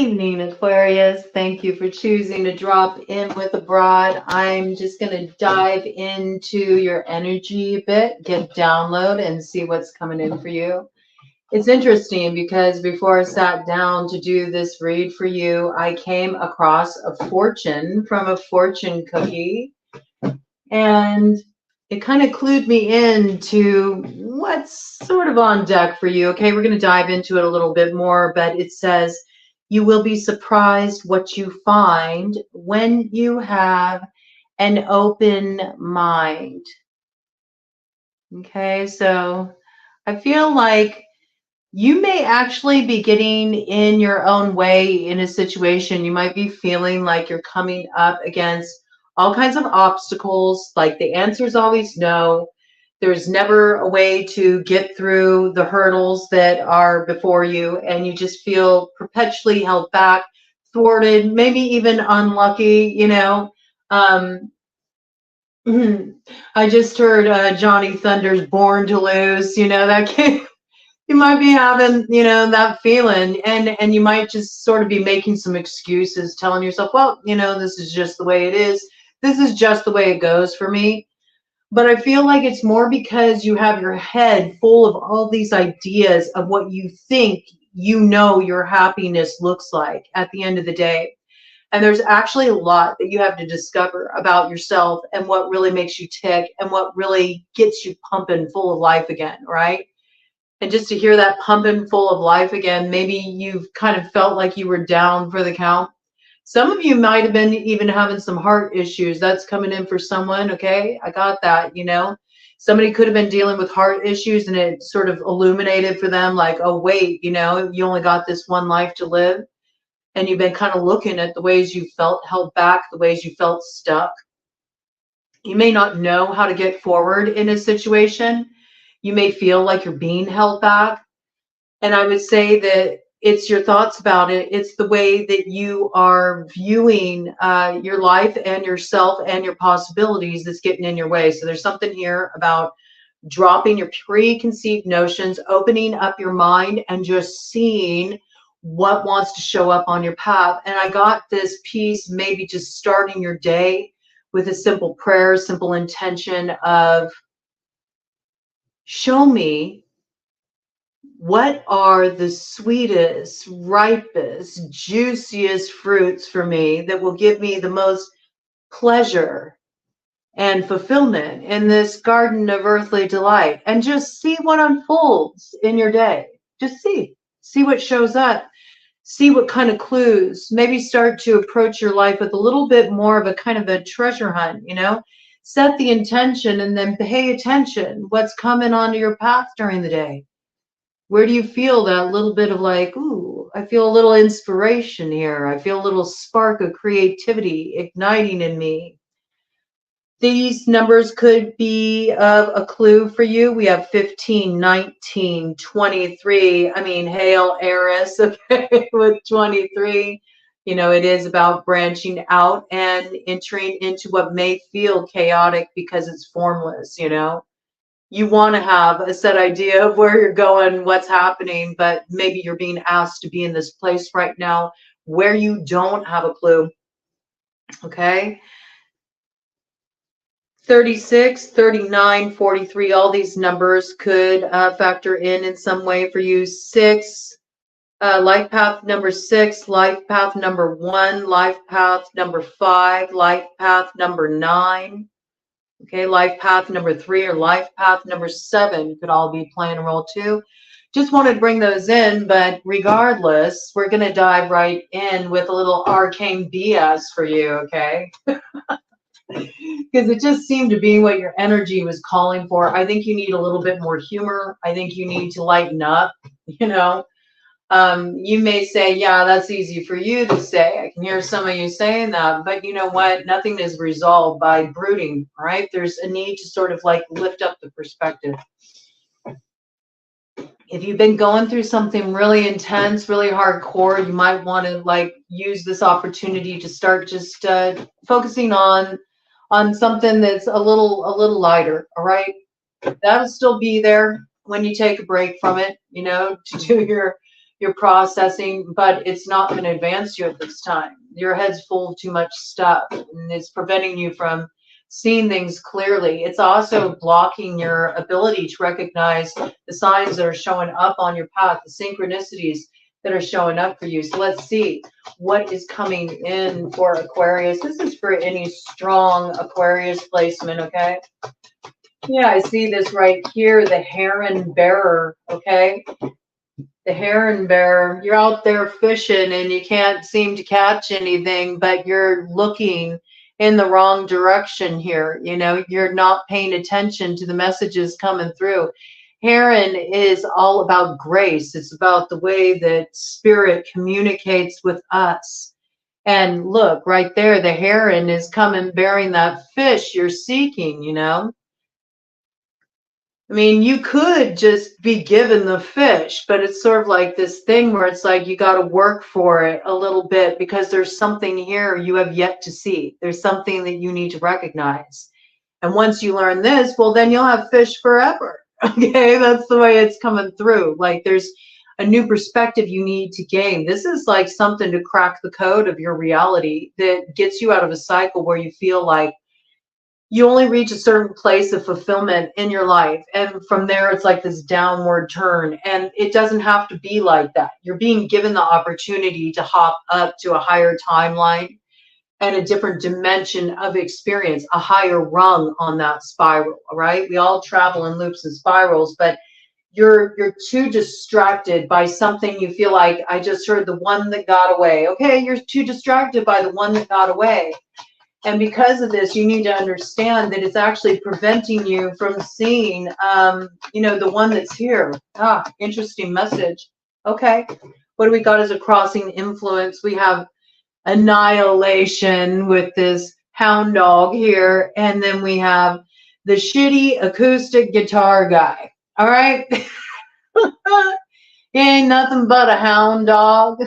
evening, Aquarius. Thank you for choosing to drop in with Abroad. I'm just going to dive into your energy a bit, get download, and see what's coming in for you. It's interesting because before I sat down to do this read for you, I came across a fortune from a fortune cookie, and it kind of clued me into what's sort of on deck for you. Okay, we're going to dive into it a little bit more, but it says, you will be surprised what you find when you have an open mind. Okay, so I feel like you may actually be getting in your own way in a situation. You might be feeling like you're coming up against all kinds of obstacles, like the answer is always no. There's never a way to get through the hurdles that are before you, and you just feel perpetually held back, thwarted, maybe even unlucky, you know. Um, I just heard Johnny Thunder's Born to Lose, you know, that kid. You might be having, you know, that feeling, and you might just sort of be making some excuses, telling yourself, well, you know, this is just the way it is. This is just the way it goes for me. But I feel like it's more because you have your head full of all these ideas of what you think you know your happiness looks like at the end of the day. And there's actually a lot that you have to discover about yourself and what really makes you tick and what really gets you pumping full of life again, right? And just to hear that pumping full of life again, maybe you've kind of felt like you were down for the count. Some of you might have been even having some heart issues. That's coming in for someone. Okay, I got that, you know. Somebody could have been dealing with heart issues and it sort of illuminated for them like, oh, wait, you know, you only got this one life to live. And you've been kind of looking at the ways you felt held back, the ways you felt stuck. You may not know how to get forward in a situation. You may feel like you're being held back. And I would say that it's your thoughts about it. It's the way that you are viewing your life and yourself and your possibilities that's getting in your way. So there's something here about dropping your preconceived notions, opening up your mind, and just seeing what wants to show up on your path. And I got this piece, maybe just starting your day with a simple prayer, simple intention of, show me what are the sweetest, ripest, juiciest fruits for me that will give me the most pleasure and fulfillment in this garden of earthly delight, and just see what unfolds in your day. Just see what shows up, see what kind of clues, maybe start to approach your life with a little bit more of a kind of a treasure hunt, you know. Set the intention and then pay attention what's coming onto your path during the day. Where do you feel that little bit of like, ooh, I feel a little inspiration here. I feel a little spark of creativity igniting in me. These numbers could be a clue for you. We have 15, 19, 23. I mean, hail Eris, okay, with 23. You know, it is about branching out and entering into what may feel chaotic because it's formless, you know. You want to have a set idea of where you're going, what's happening, but maybe you're being asked to be in this place right now where you don't have a clue. Okay. 36, 39, 43, all these numbers could factor in some way for you. 6, life path number 6, life path number 1, life path number 5, life path number 9. Okay, life path number 3 or life path number 7 could all be playing a role too. Just wanted to bring those in, but regardless, we're going to dive right in with a little arcane BS for you, okay? Because it just seemed to be what your energy was calling for. I think you need a little bit more humor. I think you need to lighten up, you know. You may say, yeah, that's easy for you to say. I can hear some of you saying that, but you know what? Nothing is resolved by brooding, right? There's a need to sort of like lift up the perspective. If you've been going through something really intense, really hardcore, you might want to like use this opportunity to start just focusing on something that's a little lighter. All right, that'll still be there when you take a break from it, you know, to do you're processing, but it's not going to advance you at this time. Your head's full of too much stuff, and it's preventing you from seeing things clearly. It's also blocking your ability to recognize the signs that are showing up on your path, the synchronicities that are showing up for you. So let's see what is coming in for Aquarius. This is for any strong Aquarius placement, okay? Yeah, I see this right here, the heron bearer, okay? The heron bearer, you're out there fishing and you can't seem to catch anything, but you're looking in the wrong direction here. You know, you're not paying attention to the messages coming through. Heron is all about grace. It's about the way that spirit communicates with us. And look, right there, the heron is coming bearing that fish you're seeking, you know. I mean, you could just be given the fish, but it's sort of like this thing where it's like you got to work for it a little bit because there's something here you have yet to see. There's something that you need to recognize. And once you learn this, well, then you'll have fish forever. Okay, that's the way it's coming through. Like there's a new perspective you need to gain. This is like something to crack the code of your reality that gets you out of a cycle where you feel like you only reach a certain place of fulfillment in your life. And from there, it's like this downward turn. And it doesn't have to be like that. You're being given the opportunity to hop up to a higher timeline and a different dimension of experience, a higher rung on that spiral, all right? We all travel in loops and spirals, but you're too distracted by something you feel like, I just heard the one that got away. Okay, you're too distracted by the one that got away. And because of this, you need to understand that it's actually preventing you from seeing, you know, the one that's here. Ah, interesting message. Okay, what do we got as a crossing influence? We have annihilation with this hound dog here, and then we have the shitty acoustic guitar guy. All right, he ain't nothing but a hound dog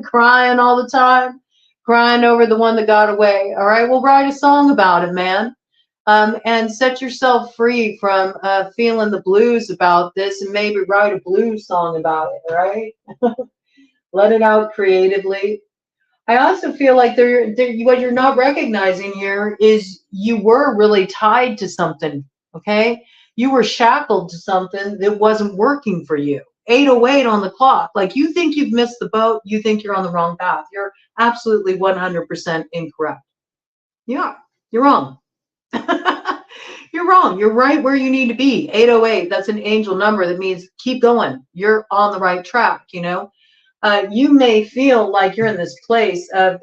crying all the time, crying over the one that got away. All right, well, write a song about it, man. And set yourself free from feeling the blues about this, and maybe write a blues song about it. All right, let it out creatively. I also feel like what you're not recognizing here is you were really tied to something, okay? You were shackled to something that wasn't working for you. 8:08 on the clock. Like you think you've missed the boat, you think you're on the wrong path. You're absolutely 100% incorrect. Yeah, you're wrong. You're wrong. You're right where you need to be. 8:08, that's an angel number. That means keep going. You're on the right track, you know? You may feel like you're in this place of,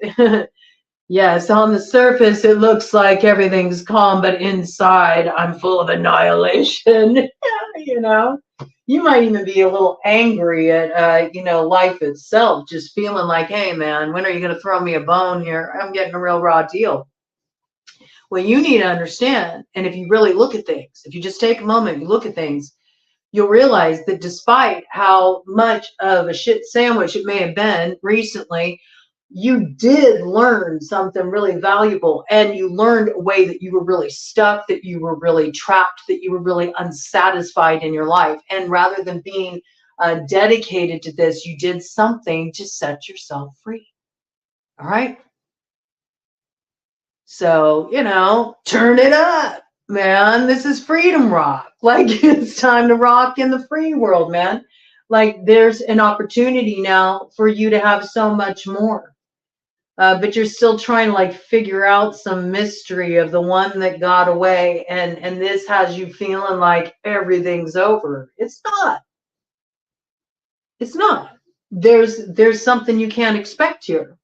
yes, on the surface, it looks like everything's calm, but inside, I'm full of annihilation. You know, you might even be a little angry at, you know, life itself, just feeling like, hey, man, when are you going to throw me a bone here? I'm getting a real raw deal. Well, you need to understand, and if you really look at things, if you just take a moment, you look at things, you'll realize that despite how much of a shit sandwich it may have been recently, you did learn something really valuable, and you learned a way that you were really stuck, that you were really trapped, that you were really unsatisfied in your life. And rather than being dedicated to this, you did something to set yourself free. All right. So, you know, turn it up. Man, this is freedom rock. Like it's time to rock in the free world, man. Like there's an opportunity now for you to have so much more. But you're still trying to like figure out some mystery of the one that got away, and this has you feeling like everything's over. It's not. It's not. There's something you can't expect here.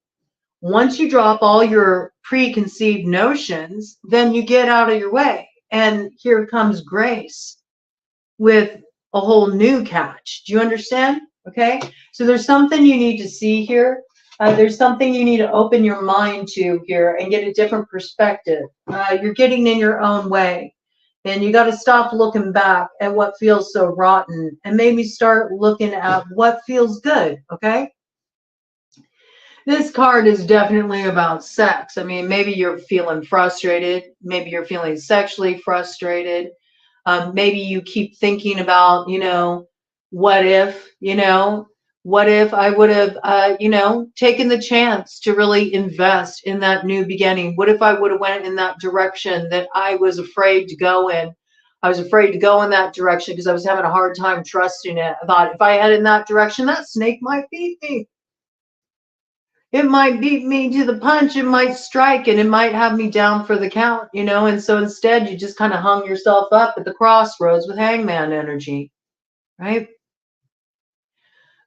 Once you drop all your preconceived notions, then you get out of your way. And here comes grace with a whole new catch. Do you understand? Okay. So there's something you need to see here. There's something you need to open your mind to here and get a different perspective. You're getting in your own way. And you got to stop looking back at what feels so rotten and maybe start looking at what feels good. Okay. This card is definitely about sex. I mean, maybe you're feeling frustrated. Maybe you're feeling sexually frustrated. Maybe you keep thinking about, you know, what if, you know, What if I would have, you know, taken the chance to really invest in that new beginning? What if I would have went in that direction that I was afraid to go in? I was afraid to go in that direction because I was having a hard time trusting it. I thought if I head in that direction, that snake might beat me. It might beat me to the punch. It might strike and it might have me down for the count, you know? And so instead, you just kind of hung yourself up at the crossroads with hangman energy, right?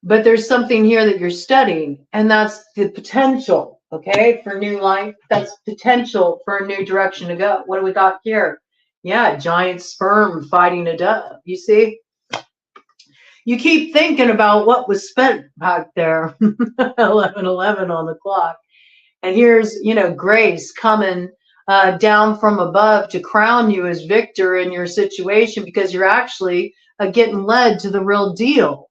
But there's something here that you're studying, and that's the potential, okay, for new life. That's potential for a new direction to go. What do we got here? Yeah, giant sperm fighting a dove. You see? You keep thinking about what was spent back there, 11:11 on the clock. And here's, you know, grace coming down from above to crown you as victor in your situation because you're actually getting led to the real deal.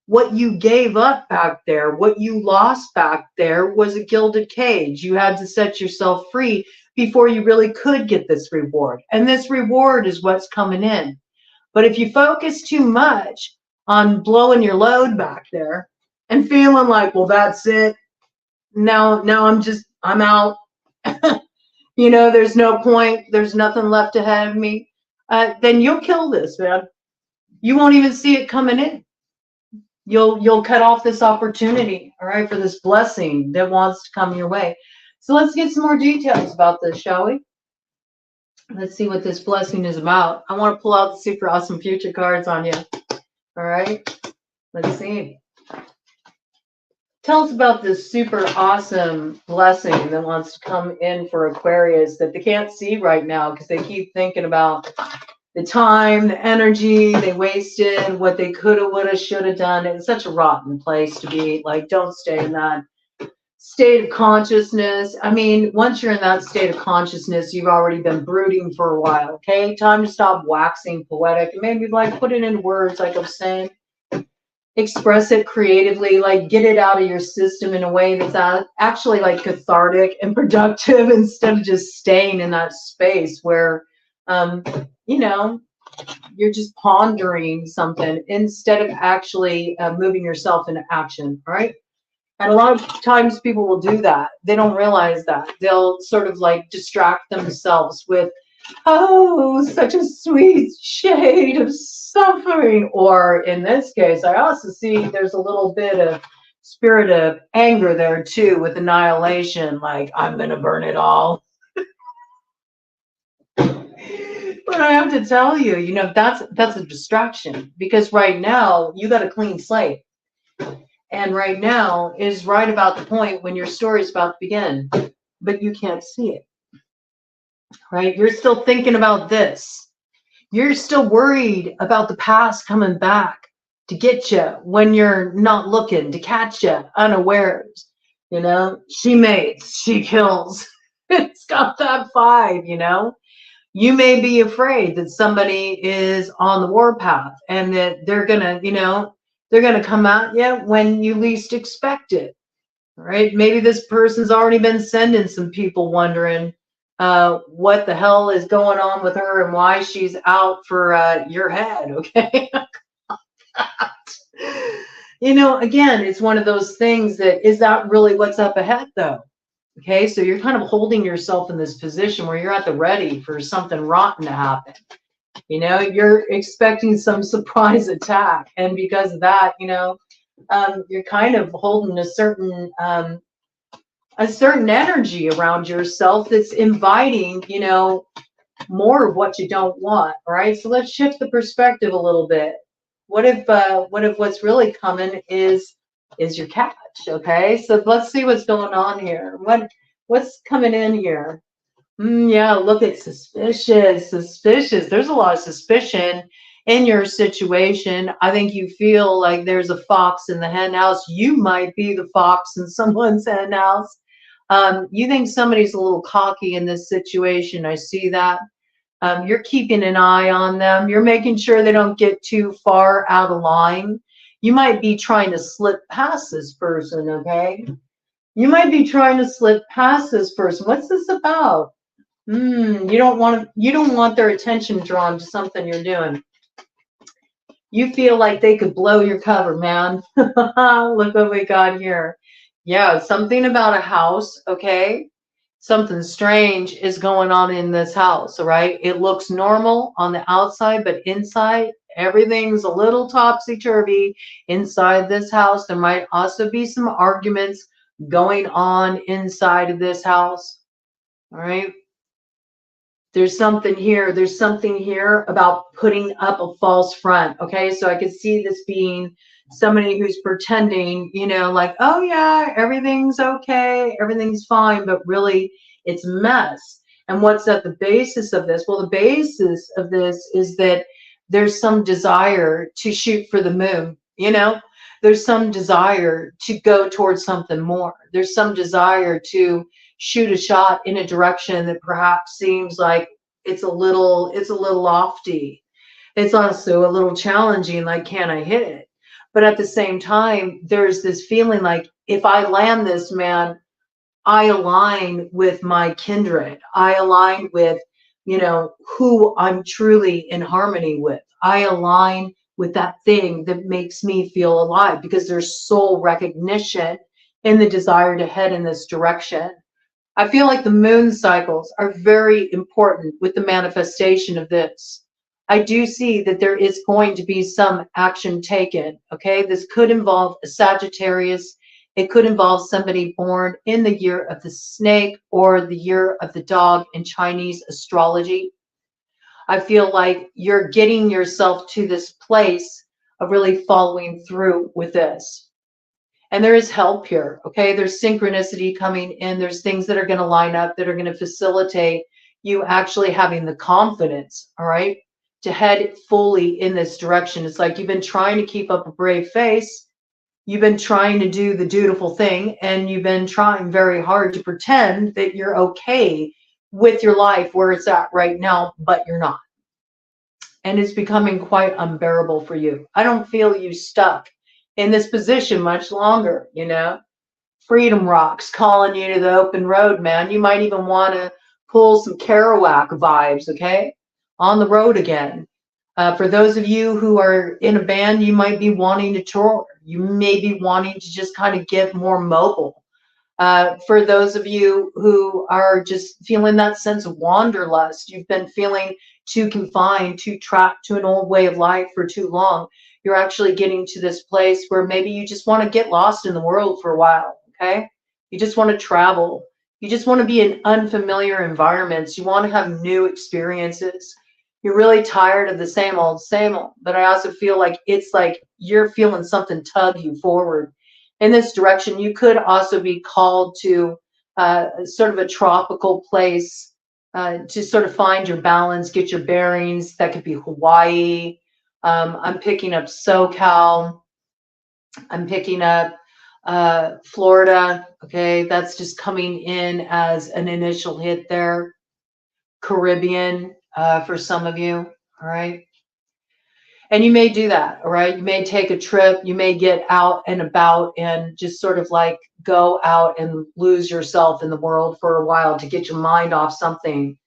What you gave up back there, what you lost back there was a gilded cage. You had to set yourself free before you really could get this reward. And this reward is what's coming in. But if you focus too much on blowing your load back there and feeling like, well, that's it. Now I'm out. You know, there's no point. There's nothing left ahead of me. Then you'll kill this, man. You won't even see it coming in. You'll cut off this opportunity, all right, for this blessing that wants to come your way. So let's get some more details about this, shall we? Let's see what this blessing is about. I want to pull out the super awesome future cards on you. All right, let's see. Tell us about this super awesome blessing that wants to come in for Aquarius that they can't see right now because they keep thinking about the time, the energy they wasted, what they could have, would have, should have done. It's such a rotten place to be. Like, don't stay in that state of consciousness. I mean, once you're in that state of consciousness, you've already been brooding for a while, okay? Time to stop waxing poetic and maybe, like, put it into words, like I'm saying. Express it creatively, like, get it out of your system in a way that's actually, like, cathartic and productive instead of just staying in that space where, you know, you're just pondering something instead of actually moving yourself into action, right? And a lot of times people will do that. They don't realize that. They'll sort of like distract themselves with, oh, such a sweet shade of suffering. Or in this case, I also see there's a little bit of spirit of anger there too with annihilation, like, I'm going to burn it all. But I have to tell you, you know, that's a distraction because right now you got a clean slate. And right now is right about the point when your story is about to begin, but you can't see it, right? You're still thinking about this. You're still worried about the past coming back to get you when you're not looking, to catch you unawares. You know, she mates, she kills. It's got that vibe, you know? You may be afraid that somebody is on the warpath and that they're going to, you know, they're going to come at you when you least expect it, right? Maybe this person's already been sending some people wondering what the hell is going on with her and why she's out for your head, okay? You know, again, it's one of those things that, is that really what's up ahead, though? Okay, so you're kind of holding yourself in this position where you're at the ready for something rotten to happen. You know, you're expecting some surprise attack. And because of that, you know, you're kind of holding a certain energy around yourself that's inviting, you know, more of what you don't want. All right, so let's shift the perspective a little bit. What if what's really coming is your catch? Okay, so let's see what's going on here. What's coming in here? Yeah, look at suspicious. There's a lot of suspicion in your situation. I think you feel like there's a fox in the hen house. You might be the fox in someone's hen house. You think somebody's a little cocky in this situation. I see that. You're keeping an eye on them. You're making sure they don't get too far out of line. You might be trying to slip past this person, okay? You might be trying to slip past this person. What's this about? You don't want their attention drawn to something you're doing. You feel like they could blow your cover, man. Look what we got here. Yeah, something about a house, okay? Something strange is going on in this house, all right? It looks normal on the outside, but inside, everything's a little topsy-turvy inside this house. There might also be some arguments going on inside of this house, all right? There's something here. There's something here about putting up a false front. Okay. So I could see this being somebody who's pretending, you know, like, oh yeah, everything's okay. Everything's fine. But really it's a mess. And what's at the basis of this? Well, the basis of this is that there's some desire to shoot for the moon, you know, there's some desire to go towards something more. There's some desire to shoot a shot in a direction that perhaps seems like it's a little lofty. It's also a little challenging, like, can I hit it? But at the same time, there's this feeling like, if I land this, man, I align with my kindred. I align with, you know, who I'm truly in harmony with. I align with that thing that makes me feel alive, because there's soul recognition in the desire to head in this direction. I feel like the moon cycles are very important with the manifestation of this. I do see that there is going to be some action taken. Okay, this could involve a Sagittarius. It could involve somebody born in the year of the snake or the year of the dog in Chinese astrology. I feel like you're getting yourself to this place of really following through with this. And there is help here, okay? There's synchronicity coming in. There's things that are going to line up that are going to facilitate you actually having the confidence, all right, to head fully in this direction. It's like you've been trying to keep up a brave face. You've been trying to do the dutiful thing, and you've been trying very hard to pretend that you're okay with your life where it's at right now, but you're not. And it's becoming quite unbearable for you. I don't feel you stuck in this position much longer, you know. Freedom rocks calling you to the open road, man. You might even want to pull some Kerouac vibes, okay? On the road again. For those of you who are in a band, you might be wanting to tour. You may be wanting to just kind of get more mobile. For those of you who are just feeling that sense of wanderlust, you've been feeling too confined, too trapped to an old way of life for too long. You're actually getting to this place where maybe you just want to get lost in the world for a while, okay? You just want to travel. You just want to be in unfamiliar environments. You want to have new experiences. You're really tired of the same old, but I also feel like it's like you're feeling something tug you forward in this direction. You could also be called to sort of a tropical place to sort of find your balance, get your bearings. That could be Hawaii. I'm picking up SoCal. I'm picking up Florida. Okay, that's just coming in as an initial hit there. Caribbean for some of you. All right. And you may do that. All right. You may take a trip. You may get out and about and just sort of like go out and lose yourself in the world for a while to get your mind off something.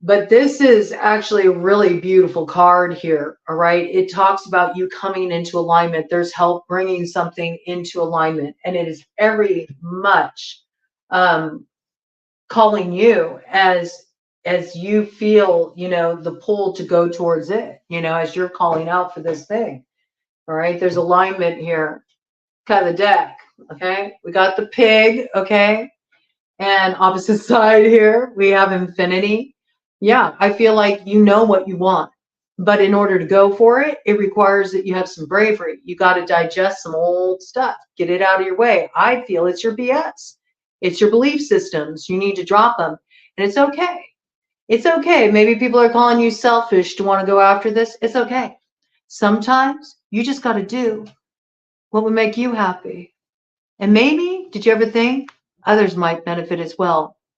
But this is actually a really beautiful card here, all right? It talks about you coming into alignment. There's help bringing something into alignment, and it is very much calling you as you feel, you know, the pull to go towards it, you know, as you're calling out for this thing, all right? There's alignment here. Got the deck, okay? We got the pig, okay? And opposite side here, we have infinity. Yeah, I feel like you know what you want, but in order to go for it, it requires that you have some bravery. You got to digest some old stuff, get it out of your way. I feel it's your BS. It's your belief systems. You need to drop them, and it's okay. It's okay. Maybe people are calling you selfish to want to go after this. It's okay. Sometimes you just got to do what would make you happy. And maybe, did you ever think others might benefit as well?